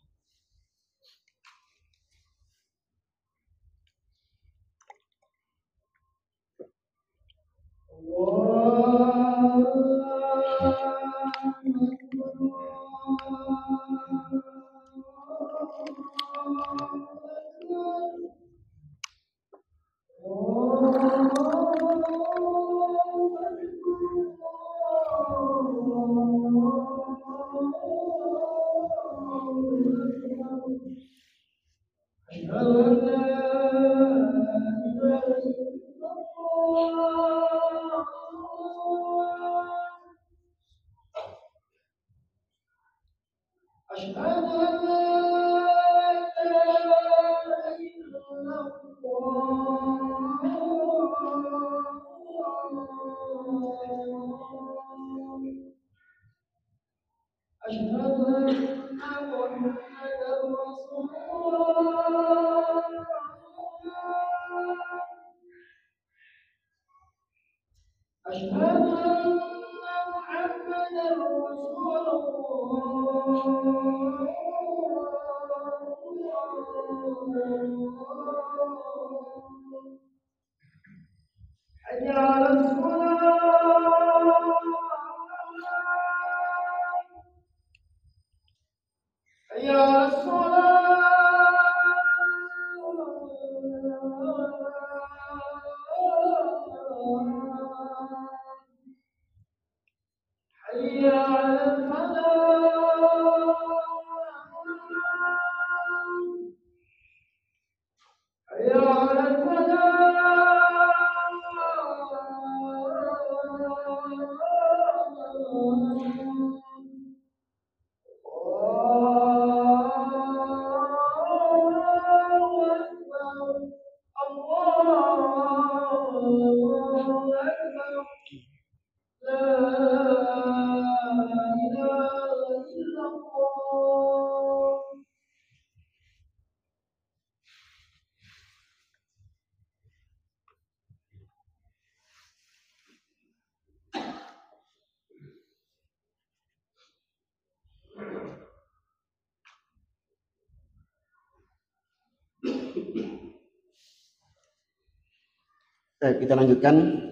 Speaker 1: Kita lanjutkan.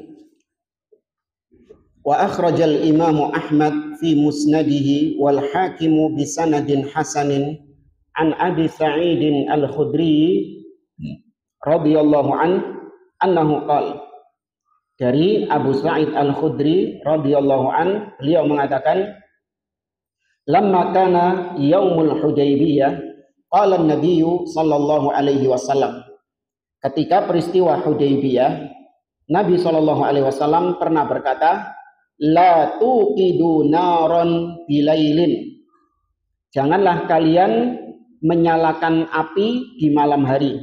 Speaker 1: Wa akhrajal Imam Ahmad fi musnadihi wal Hakim bi sanadin hasanin an Abi Sa'id Al-Khudri radhiyallahu anhu qala. Dari Abu Sa'id Al-Khudri radhiyallahu an, beliau mengatakan, lamma kana yaumul Hudaybiyah qala an-nabiy sallallahu alaihi wasallam. Ketika peristiwa Hudaybiyah, Nabi Shallallahu Alaihi Wasallam pernah berkata, la tuqidu naron bilailin. Janganlah kalian menyalakan api di malam hari.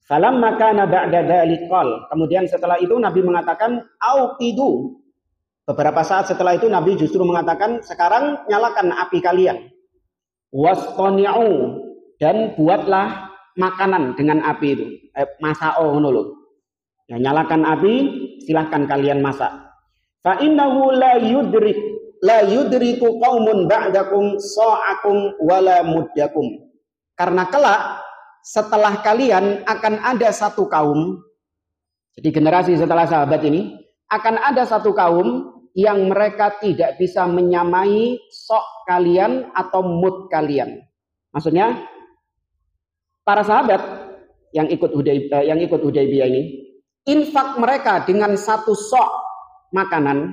Speaker 1: Falamma kana ba'da dzalik qol. Kemudian setelah itu Nabi mengatakan auqidu. Beberapa saat setelah itu Nabi justru mengatakan, sekarang nyalakan api kalian. Wastani'u, dan buatlah makanan dengan api itu. Masa'o ngono lho. Ya, nyalakan api, silahkan kalian masak. Fa innahu la yudriku qaumun ba'dakum sa'akum wala muddakum. Karena kelak setelah kalian akan ada satu kaum, jadi generasi setelah sahabat ini, akan ada satu kaum yang mereka tidak bisa menyamai sok kalian atau mud kalian. Maksudnya, para sahabat yang ikut Hudaybiyah ini, infak mereka dengan satu sok makanan,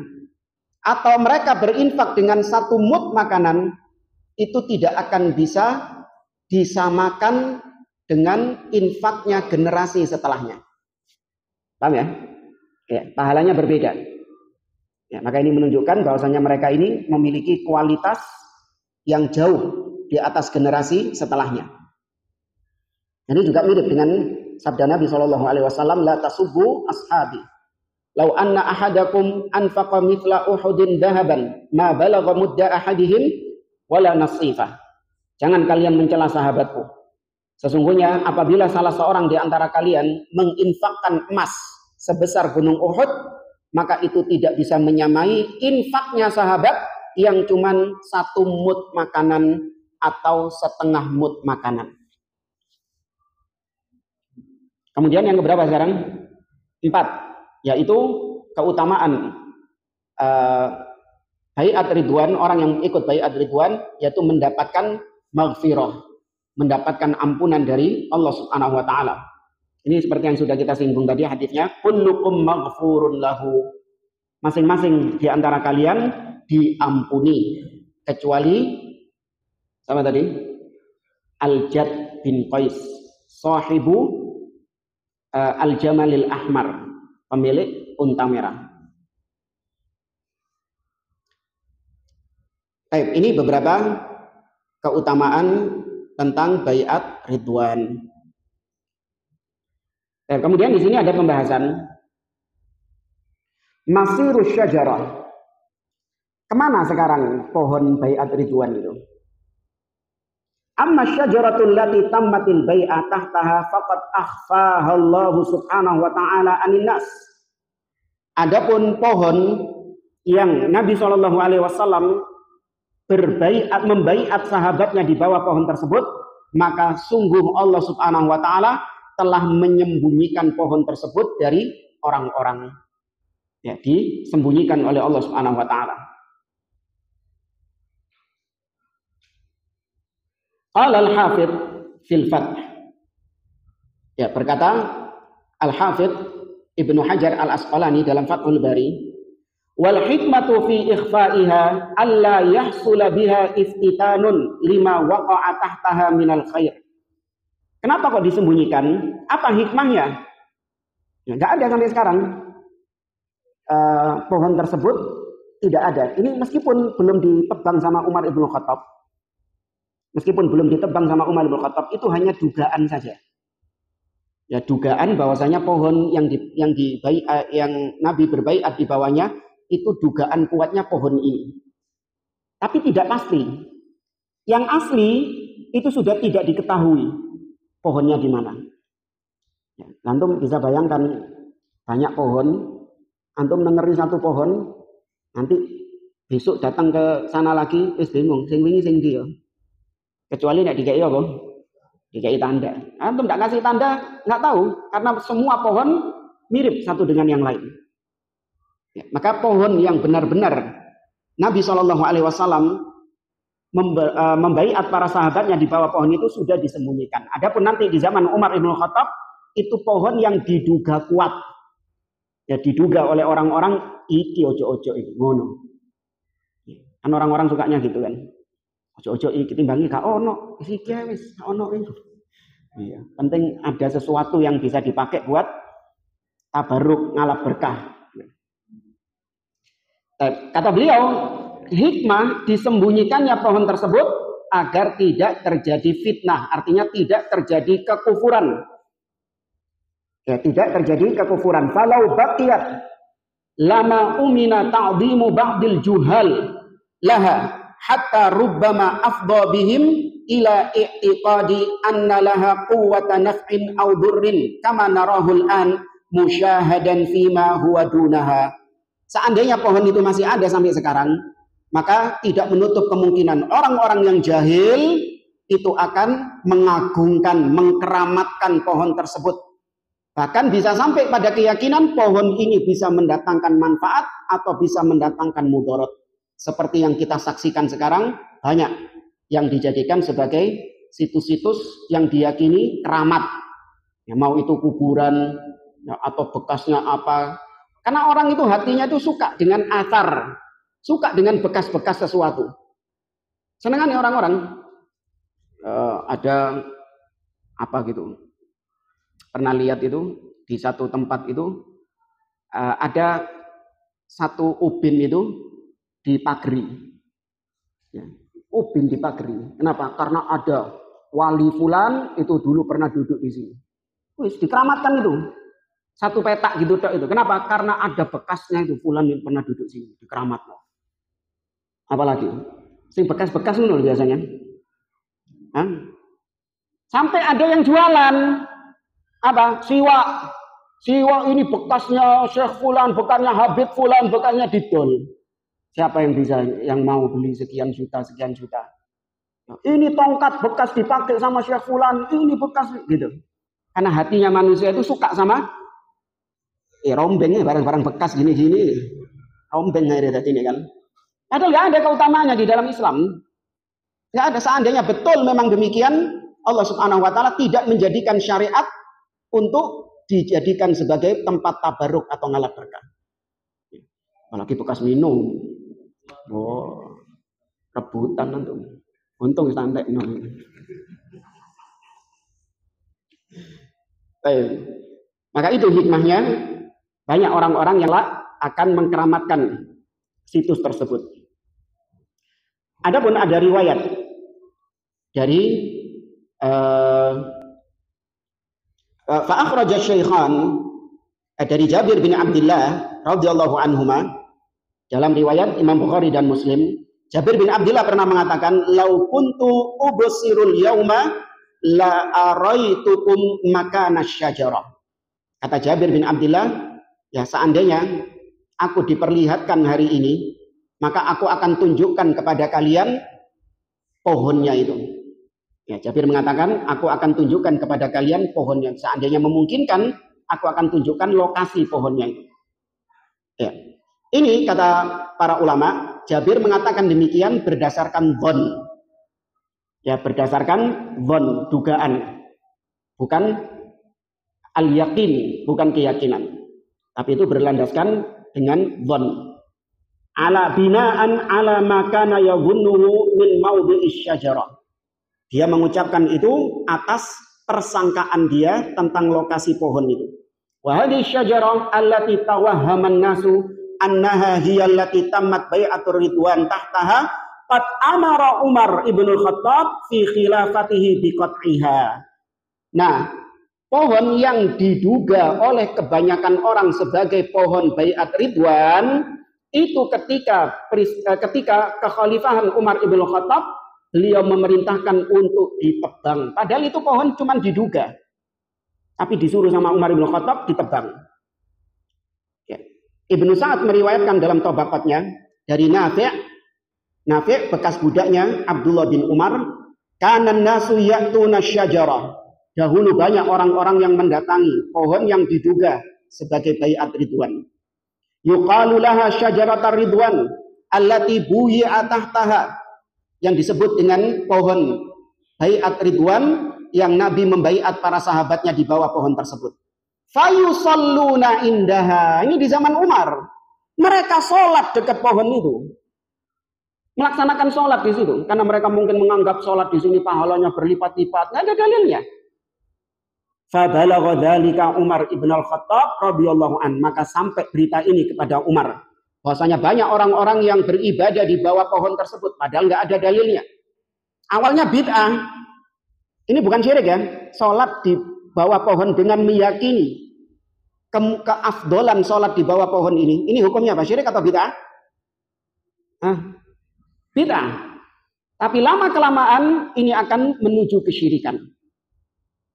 Speaker 1: atau mereka berinfak dengan satu mud makanan, itu tidak akan bisa disamakan dengan infaknya generasi setelahnya. Paham ya? Ya, pahalanya berbeda. Ya, maka ini menunjukkan bahwasanya mereka ini memiliki kualitas yang jauh di atas generasi setelahnya. Ini juga mirip dengan sabda Nabi SAW, la tasubbu ashabi. Lau anna ahadakum anfaqa mithla Uhudin dahaban, ma balagha mudda ahadihim wala nasifah. Jangan kalian mencela sahabatku. Sesungguhnya apabila salah seorang di antara kalian menginfakkan emas sebesar gunung Uhud, maka itu tidak bisa menyamai infaknya sahabat yang cuman satu mud makanan atau setengah mud makanan. Kemudian yang keberapa sekarang? 4, yaitu keutamaan Bai'at Ridwan, orang yang ikut Bai'at Ridwan, yaitu mendapatkan maghfirah, mendapatkan ampunan dari Allah Subhanahu wa taala. Ini seperti yang sudah kita singgung tadi hadisnya, kullukum maghfurun lahu. Masing-masing di antara kalian diampuni kecuali sama tadi Al-Jad bin Qais, sahibu Al-Jamalil Ahmar, pemilik unta merah. Baik, ini beberapa keutamaan tentang Bai'at Ridwan. Kemudian di sini ada pembahasan Masirus Syajarah. Kemana sekarang pohon Bai'at Ridwan itu? Amma syajaratul lati tammatil bai'ah tahtaha faqad akhfaha Allah Subhanahu wa taala 'anin nas. Adapun pohon yang Nabi SAW membaiat sahabatnya di bawah pohon tersebut, maka sungguh Allah Subhanahu wa taala telah menyembunyikan pohon tersebut dari orang-orang. Ya, disembunyikan oleh Allah Subhanahu wa taala. Qala al-Hafidz fil Fath. Ya, berkata Al-Hafidz Ibnu Hajar Al-Asqalani dalam Fathul Bari, wal hikmatu fi ikhfa'iha alla yahsula biha iftitanun lima waqa'a tahtaha minal khair. Kenapa kok disembunyikan? Apa hikmahnya? Ya, enggak ada sampai sekarang. Pohon tersebut tidak ada. Ini meskipun belum ditebang sama Umar Ibn Khattab. Meskipun belum ditebang sama Umar Ibn Khattab, itu hanya dugaan saja. Ya, dugaan bahwasanya pohon yang Nabi berbaiat di bawahnya itu dugaan kuatnya pohon ini. Tapi tidak pasti. Yang asli itu sudah tidak diketahui pohonnya di mana. Ya, antum bisa bayangkan banyak pohon, antum nengeri satu pohon, nanti besok datang ke sana lagi, wis bingung, sing wingi sing ndi ya. Kecuali nek dikai apa? Dikai tanda. Antum tidak kasih tanda, nggak tahu, karena semua pohon mirip satu dengan yang lain. Ya, maka pohon yang benar-benar Nabi SAW membaiat para sahabatnya di bawah pohon itu sudah disembunyikan. Adapun nanti di zaman Umar Ibn Khattab, itu pohon yang diduga kuat. Ya, diduga oleh orang-orang, iki ojo-ojo ini, ngono. Kan orang-orang sukanya gitu kan. Ojo-ojo iki timbangi gak ono, iki wis gak ono itu. Iya, penting ada sesuatu yang bisa dipakai buat tabarruk, ngalap berkah. Kata beliau, hikmah disembunyikannya pohon tersebut agar tidak terjadi fitnah, artinya tidak terjadi kekufuran. Ya, tidak terjadi kekufuran. Falau baqiyat lama umina ta'dhimu ba'dil juhal laha hatta rubbama afdha bihim ila i'tiqadi anna laha quwwata naf'in aw durrin kama narahul an musyahadan fima huwa dunaha. Seandainya pohon itu masih ada sampai sekarang, maka tidak menutup kemungkinan orang-orang yang jahil itu akan mengagungkan, mengkeramatkan pohon tersebut. Bahkan bisa sampai pada keyakinan pohon ini bisa mendatangkan manfaat atau bisa mendatangkan mudarat. Seperti yang kita saksikan sekarang, banyak yang dijadikan sebagai situs-situs yang diyakini keramat. Ya, mau itu kuburan ya, atau bekasnya apa. Karena orang itu hatinya itu suka dengan athar, suka dengan bekas-bekas sesuatu. Senengan ya orang-orang. Ada apa gitu. Pernah lihat itu di satu tempat itu ada satu ubin itu dipagari. Ya, ubin dipagari. Kenapa? Karena ada wali fulan itu dulu pernah duduk di sini. Wis dikeramatkan itu. Satu petak gitu itu. Kenapa? Karena ada bekasnya itu fulan yang pernah duduk sini, dikeramat. Apalagi sing bekas-bekas itu biasanya. Hah? Sampai ada yang jualan apa? Siwa ini bekasnya Syekh fulan, bekasnya Habib fulan, bekasnya didol. Siapa yang bisa yang mau beli sekian juta? Ini tongkat bekas dipakai sama Syekh fulan, ini bekas gitu. Karena hatinya manusia itu suka sama rombengnya barang-barang bekas gini-gini. Rombengnya ada ini kan. Padahal nggak ada keutamaannya di dalam Islam. Nggak ada. Seandainya betul memang demikian, Allah Subhanahu Wa Taala tidak menjadikan syariat untuk dijadikan sebagai tempat tabaruk atau ngalap berkah. Apalagi bekas minum. Oh, rebutan nanti. Untung santai. Maka itu hikmahnya. Banyak orang-orang yang akan mengkeramatkan situs tersebut. Adapun ada riwayat dari fa'akhraja syaikhan dari Jabir bin Abdullah radhiyallahu anhuma dalam riwayat Imam Bukhari dan Muslim. Jabir bin Abdullah pernah mengatakan, "Lau kuntu ubsirul yauma la araitukum makana syajarah." Kata Jabir bin Abdullah, ya seandainya aku diperlihatkan hari ini, maka aku akan tunjukkan kepada kalian pohonnya itu. Ya, Jabir mengatakan, aku akan tunjukkan kepada kalian pohonnya. Seandainya memungkinkan, aku akan tunjukkan lokasi pohonnya itu. Ya. Ini kata para ulama, Jabir mengatakan demikian berdasarkan dhon. Ya, berdasarkan dhon, dugaan. Bukan al-yaqin, bukan keyakinan. Tapi itu berlandaskan dengan dhon. Ala binaan ala makana yadhunnuhu min maudhi'is syajarah. Dia mengucapkan itu atas persangkaan dia tentang lokasi pohon itu. Wa hadhihi syajarah allati tawahhama an-nasu annaha hiya allati tammat bai'atur ridwan tahtaha qad amara Umar ibnul Khattab fi khilafatihi biqat'iha. Nah, pohon yang diduga oleh kebanyakan orang sebagai pohon bai'at ridwan itu ketika kekhalifahan Umar ibn Khattab, beliau memerintahkan untuk ditebang. Padahal itu pohon cuma diduga, tapi disuruh sama Umar ibn Khattab ditebang. Ya. Ibnu Sa'ad meriwayatkan dalam Tabaqatnya dari Nafi' bekas budaknya Abdullah bin Umar, kanan nasu ya'tuna syajarah. Dahulu banyak orang-orang yang mendatangi pohon yang diduga sebagai bai'at ridwan. Yuqalu laha syajaratar ridwan allati buyi'a tahtaha, yang disebut dengan pohon bai'at ridwan yang Nabi membaiat para sahabatnya di bawah pohon tersebut. Fayusalluna indaha. Ini di zaman Umar. Mereka sholat dekat pohon itu. Melaksanakan sholat di situ. Karena mereka mungkin menganggap sholat di sini pahalanya berlipat-lipat. Nggak ada dalilnya. Fabalagha dzalika Umar ibn al-Khattab radhiyallahu an, maka sampai berita ini kepada Umar bahwasanya banyak orang-orang yang beribadah di bawah pohon tersebut padahal nggak ada dalilnya. Awalnya bid'ah. Ini bukan syirik ya. Sholat di bawah pohon dengan meyakini keafdolan sholat di bawah pohon ini. Ini hukumnya apa? Syirik atau bid'ah? Bid'ah. Tapi lama-kelamaan ini akan menuju kesyirikan.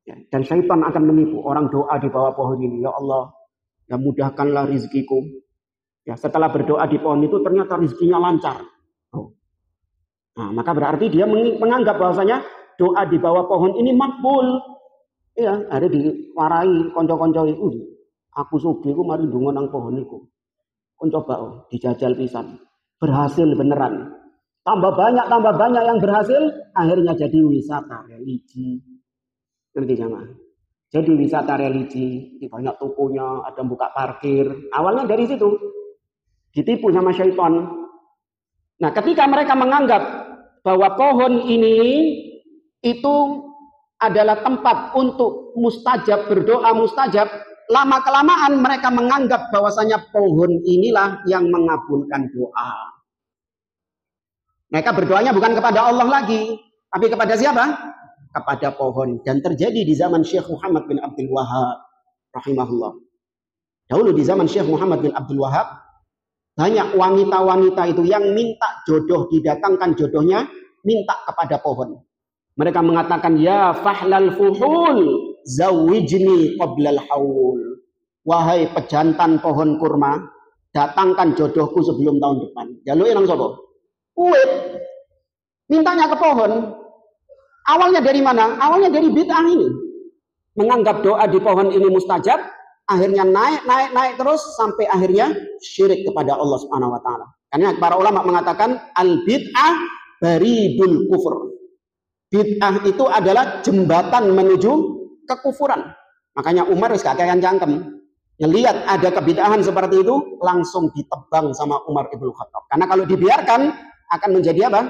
Speaker 1: Ya, dan syaitan akan menipu. Orang doa di bawah pohon ini. Ya Allah, ya mudahkanlah rizkiku. Ya, setelah berdoa di pohon itu ternyata rizkinya lancar. Nah, maka berarti dia menganggap bahwasanya doa di bawah pohon ini makbul. Ya, ada diwarai konco-konco itu. Aku sugih ku mari ndonga nang pohon iku. Kon coba dijajal pisan. Berhasil beneran. Tambah banyak yang berhasil, akhirnya jadi wisata religi. Ngerti jamaah? Jadi wisata religi, di banyak tokonya, ada buka parkir. Awalnya dari situ. Ditipu sama syaitan. Nah, ketika mereka menganggap bahwa pohon ini itu adalah tempat untuk mustajab, berdoa mustajab, lama-kelamaan mereka menganggap bahwasanya pohon inilah yang mengabulkan doa. Mereka berdoanya bukan kepada Allah lagi, tapi kepada siapa? Kepada pohon. Dan terjadi di zaman Syekh Muhammad bin Abdul Wahab rahimahullah. Dahulu di zaman Syekh Muhammad bin Abdul Wahab, banyak wanita-wanita itu yang minta jodoh, didatangkan jodohnya, minta kepada pohon. Mereka mengatakan, ya fahlal fuhul, zawijni qoblal haul. Wahai pejantan pohon kurma, datangkan jodohku sebelum tahun depan. Jaluk nang sapa? Kuit. Mintanya ke pohon. Awalnya dari mana? Awalnya dari bid'ah ini. Menganggap doa di pohon ini mustajab, akhirnya naik terus sampai akhirnya syirik kepada Allah Subhanahu wa taala. Karena para ulama mengatakan al bid'ah baridul kufur. Bid'ah itu adalah jembatan menuju kekufuran. Makanya Umar wis gak kayak cangkem. Ngelihat ada kebid'ahan seperti itu, langsung ditebang sama Umar Ibnu Khattab. Karena kalau dibiarkan akan menjadi apa?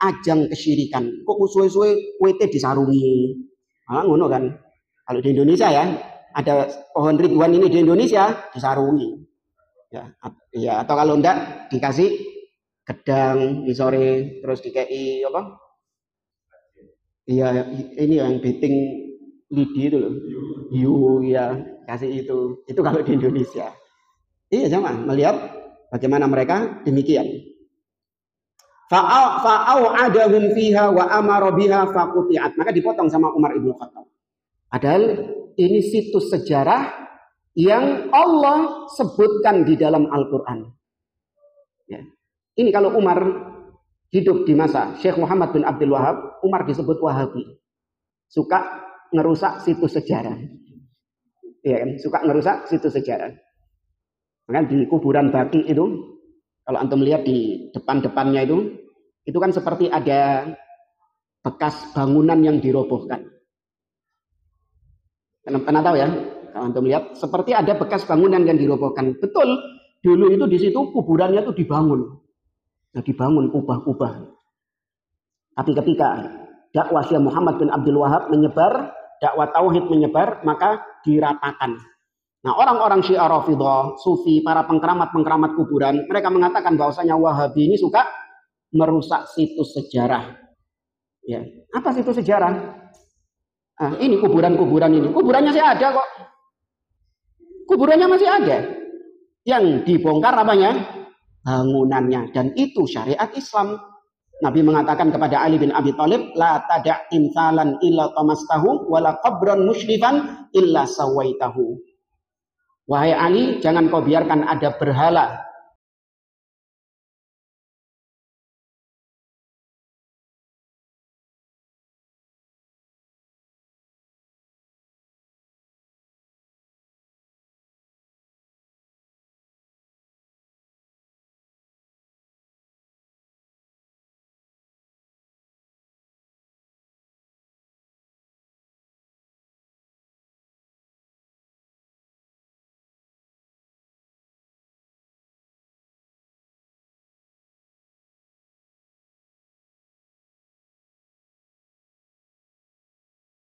Speaker 1: Ajang kesyirikan. Kok suwe-suwe WT disarungi. Ngono kan. Kalau di Indonesia ya, ada pohon Ridwan ini di Indonesia disarungi. Ya, atau kalau enggak dikasih gedang di sore, terus dikei apa? Iya, ini yang beting lidi itu loh. Ya, kasih itu. Itu kalau di Indonesia. Iya, sama melihat bagaimana mereka demikian. Fa'au'adahum fiha wa amara biha faquti'at. Maka dipotong sama Umar Ibnu Khattab. Padahal ini situs sejarah yang Allah sebutkan di dalam Al-Quran. Ya. Ini kalau Umar hidup di masa Syekh Muhammad bin Abdul Wahab, Umar disebut Wahabi. Suka ngerusak situs sejarah. Ya kan? Suka ngerusak situs sejarah. Maka di kuburan Baqi itu, kalau antum lihat di depan-depannya itu kan seperti ada bekas bangunan yang dirobohkan. Pernah tahu ya? Kalau antum lihat, seperti ada bekas bangunan yang dirobohkan. Betul, dulu itu di situ kuburannya itu dibangun. Nah, dibangun kubah-kubah. Tapi ketika dakwah Syekh Muhammad bin Abdul Wahab menyebar, dakwah tauhid menyebar, maka diratakan. Nah, orang-orang Syiah Rafidhah, Sufi, para pengkeramat-pengkeramat kuburan, mereka mengatakan bahwasanya Wahabi ini suka merusak situs sejarah. Ya, apa situs sejarah? Ini kuburan-kuburan ini. Kuburannya masih ada kok. Kuburannya masih ada. Yang dibongkar apanya? Bangunannya. Dan itu syariat Islam. Nabi mengatakan kepada Ali bin Abi Thalib, la tada' timsalan illa tamastahu wala qabran musyrifan illa sawaitahu. Wahai Ali, jangan kau biarkan ada berhala